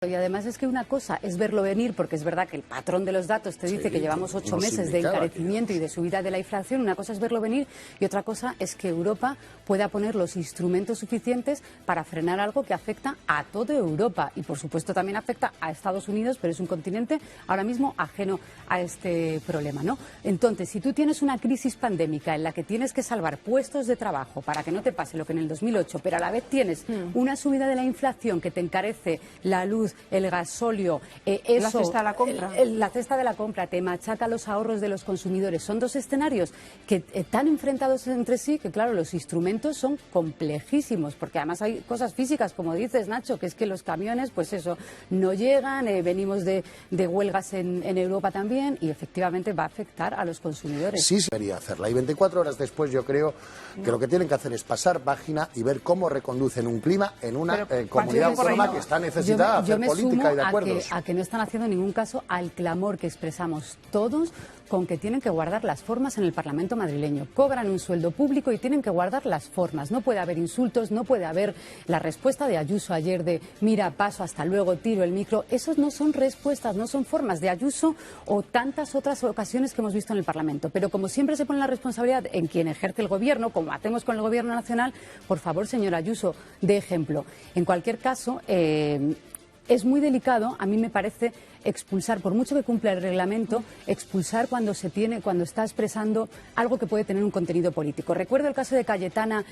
Y además es que una cosa es verlo venir, porque es verdad que el patrón de los datos te dice que llevamos 8 meses de encarecimiento y de subida de la inflación. Una cosa es verlo venir y otra cosa es que Europa pueda poner los instrumentos suficientes para frenar algo que afecta a toda Europa y por supuesto también afecta a Estados Unidos, pero es un continente ahora mismo ajeno a este problema, ¿no? Entonces, si tú tienes una crisis pandémica en la que tienes que salvar puestos de trabajo para que no te pase lo que en el 2008, pero a la vez tienes una subida de la inflación que te encarece la luz, el gasóleo, eso, la cesta de la compra. La cesta de la compra, te machaca los ahorros de los consumidores. Son dos escenarios que están enfrentados entre sí, que claro, los instrumentos son complejísimos, porque además hay cosas físicas, como dices, Nacho, que es que los camiones, pues eso, no llegan, venimos de huelgas en Europa también, y efectivamente va a afectar a los consumidores. Sí, debería hacerla. Y 24 horas después yo creo que lo que tienen que hacer es pasar página y ver cómo reconducen un clima en una comunidad autónoma que está necesitada de hacer política y de acuerdos. A que no están haciendo ningún caso al clamor que expresamos todos con que tienen que guardar las formas en el Parlamento madrileño. Cobran un sueldo público y tienen que guardar las formas. No puede haber insultos, no puede haber la respuesta de Ayuso ayer de mira, paso, hasta luego, tiro el micro. Esos no son respuestas, no son formas de Ayuso o tantas otras ocasiones que hemos visto en el Parlamento. Pero como siempre se pone la responsabilidad en quien ejerce el gobierno, como hacemos con el gobierno nacional, por favor, señor Ayuso, dé ejemplo. En cualquier caso, es muy delicado, a mí me parece, expulsar, por mucho que cumpla el reglamento, expulsar cuando está expresando algo que puede tener un contenido político. Recuerdo el caso de Cayetana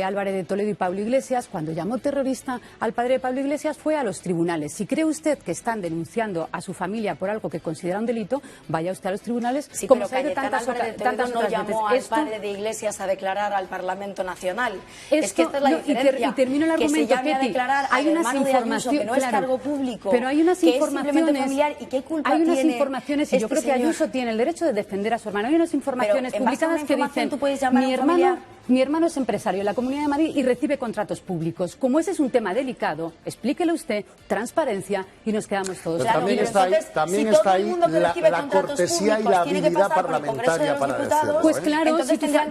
Álvarez de Toledo y Pablo Iglesias, cuando llamó terrorista al padre de Pablo Iglesias, fue a los tribunales. Si cree usted que están denunciando a su familia por algo que considera un delito, vaya usted a los tribunales. Sí, como pero Cayetana Álvarez de Toledo no llamó al padre de Iglesias a declarar al Parlamento Nacional. Es que esta es la diferencia. Y termino el argumento, que se llame a Ketty, declarar hay al unas hermano de Ayuso, que no es cargo público, pero hay unas informaciones, ¿y qué culpa hay unas tiene informaciones, y yo creo que Ayuso tiene el derecho de defender a su hermano. Hay unas informaciones publicadas que dicen, mi hermano es empresario en la Comunidad de Madrid y recibe contratos públicos. Como ese es un tema delicado, explíquelo usted, transparencia, y nos quedamos todos. Pero también está ahí la cortesía y la habilidad parlamentaria para decirlo. Pues claro,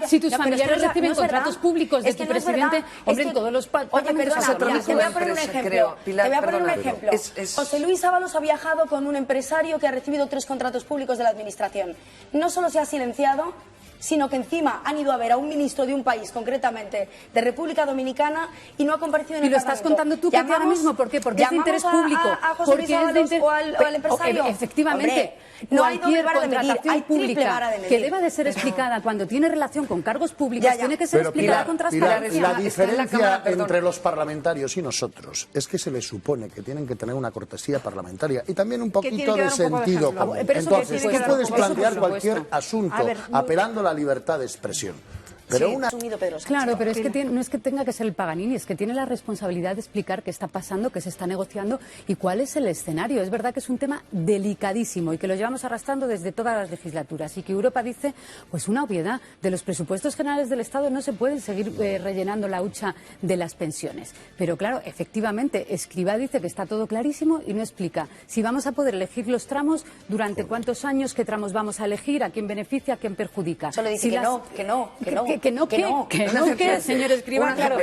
si tus familiares reciben contratos públicos de tu presidente, hombre, en todos los parlamentos. Te voy a poner un ejemplo. José Luis Ábalos ha viajado con un empresario que ha recibido 3 contratos públicos de la Administración. No solo se ha silenciado, sino que encima han ido a ver a un ministro de un país, concretamente de República Dominicana, y no ha comparecido en el Parlamento. Y lo estás contando tú, Ketty, ahora mismo. ¿Por qué? Porque es de interés público. ¿A José Luis Ábalos o al empresario? Efectivamente. Hombre, no hay doble cualquier vara de medir, contratación hay triple pública vara de medir. que deba de ser explicada cuando tiene relación con cargos públicos, tiene que ser explicada con transparencia. La diferencia entre los parlamentarios y nosotros es que se les supone que tienen que tener una cortesía parlamentaria y también un poquito de sentido común. Entonces, tú puedes plantear cualquier asunto apelando a la libertad de expresión. Pero Claro, pero es que no es que tenga que ser el Paganini, es que tiene la responsabilidad de explicar qué está pasando, qué se está negociando y cuál es el escenario. Es verdad que es un tema delicadísimo y que lo llevamos arrastrando desde todas las legislaturas y que Europa dice, pues una obviedad, de los presupuestos generales del Estado no se pueden seguir rellenando la hucha de las pensiones. Pero claro, efectivamente, Escrivá dice que está todo clarísimo y no explica si vamos a poder elegir los tramos, durante cuántos años, qué tramos vamos a elegir, a quién beneficia, a quién perjudica. Solo dice que señor Escrivá, claro,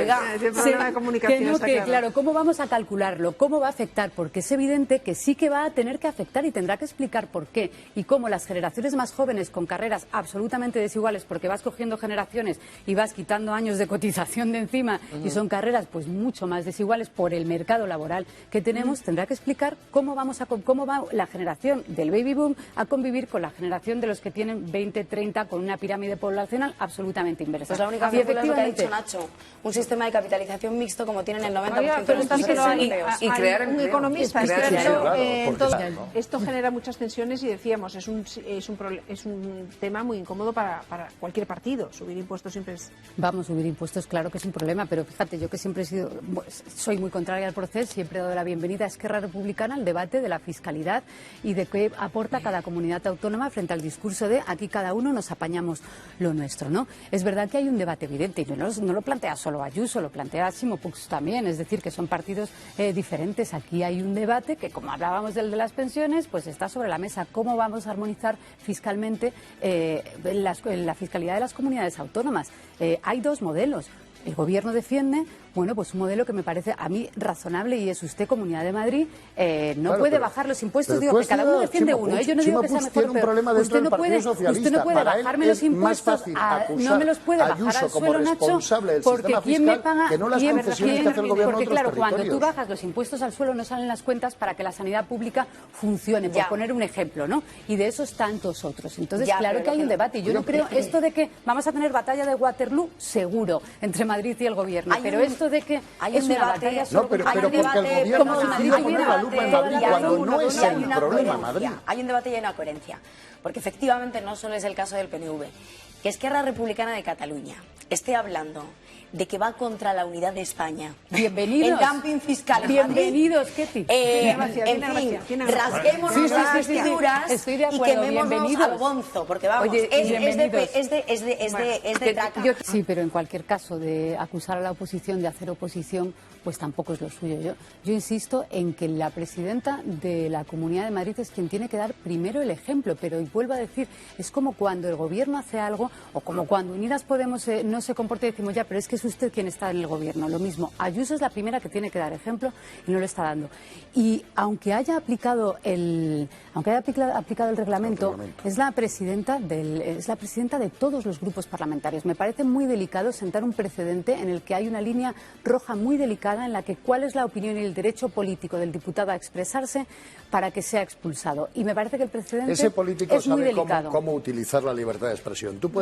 claro, ¿cómo vamos a calcularlo? ¿Cómo va a afectar? Porque es evidente que sí que va a tener que afectar y tendrá que explicar por qué y cómo las generaciones más jóvenes con carreras absolutamente desiguales, porque vas cogiendo generaciones y vas quitando años de cotización de encima y son carreras pues mucho más desiguales por el mercado laboral que tenemos, tendrá que explicar cómo va la generación del baby boom a convivir con la generación de los que tienen 20, 30 con una pirámide poblacional absolutamente inversa. Pues la única fórmula es lo que ha dicho Nacho, un sistema de capitalización mixto como tienen el 90% de los empleos. Y crear un economista. Esto genera muchas tensiones y decíamos, es un tema muy incómodo para cualquier partido. Subir impuestos siempre es... Vamos, subir impuestos, claro que es un problema, pero fíjate, yo que siempre soy muy contraria al proceso, siempre he dado la bienvenida a Esquerra Republicana al debate de la fiscalidad y de qué aporta cada comunidad autónoma frente al discurso de aquí cada uno nos apañamos lo nuestro, ¿no? Es verdad que hay un debate evidente y no lo plantea solo Ayuso, lo plantea Ximo Puig también, es decir, que son partidos diferentes. Aquí hay un debate que, como hablábamos del de las pensiones, pues está sobre la mesa. ¿Cómo vamos a armonizar fiscalmente la fiscalidad de las comunidades autónomas? Hay 2 modelos. El Gobierno defiende Bueno, pues un modelo que me parece a mí razonable y es usted, Comunidad de Madrid, no puede bajar los impuestos. Digo que cada uno defiende uno. Yo no digo que sea mejor, pero usted no puede bajarme los impuestos, no me los puede bajar al suelo, Nacho, porque ¿quién me paga? Porque claro, cuando tú bajas los impuestos al suelo no salen las cuentas para que la sanidad pública funcione, por poner un ejemplo, ¿no? Y de esos tantos otros. Entonces, claro que hay un debate. Yo no creo esto de que vamos a tener batalla de Waterloo, seguro, entre Madrid y el gobierno, pero esto de que hay un debate, no, pero porque el gobierno decide poner la lupa en Madrid cuando no es el problema Madrid. Hay un debate y hay una coherencia, porque efectivamente no solo es el caso del PNV, que Esquerra Republicana de Cataluña esté hablando de que va contra la unidad de España. Bienvenidos. El dumping fiscal. Bienvenidos, Ketty. Rasguémonos las vestiduras y quemémonos al bonzo, porque vamos, es de traca. Sí, pero en cualquier caso, de acusar a la oposición de hacer oposición, pues tampoco es lo suyo. Yo insisto en que la presidenta de la Comunidad de Madrid es quien tiene que dar primero el ejemplo, pero y vuelvo a decir, es como cuando el gobierno hace algo, o como cuando Unidas Podemos no se comporta y decimos ya, pero es que es usted quien está en el gobierno. Lo mismo, Ayuso es la primera que tiene que dar ejemplo y no lo está dando. Y aunque haya aplicado el reglamento, es la presidenta de todos los grupos parlamentarios. Me parece muy delicado sentar un precedente en el que hay una línea roja muy delicada en la que cuál es la opinión y el derecho político del diputado a expresarse para que sea expulsado. Y me parece que el precedente ese político es muy sabe delicado. cómo utilizar la libertad de expresión. Tú puedes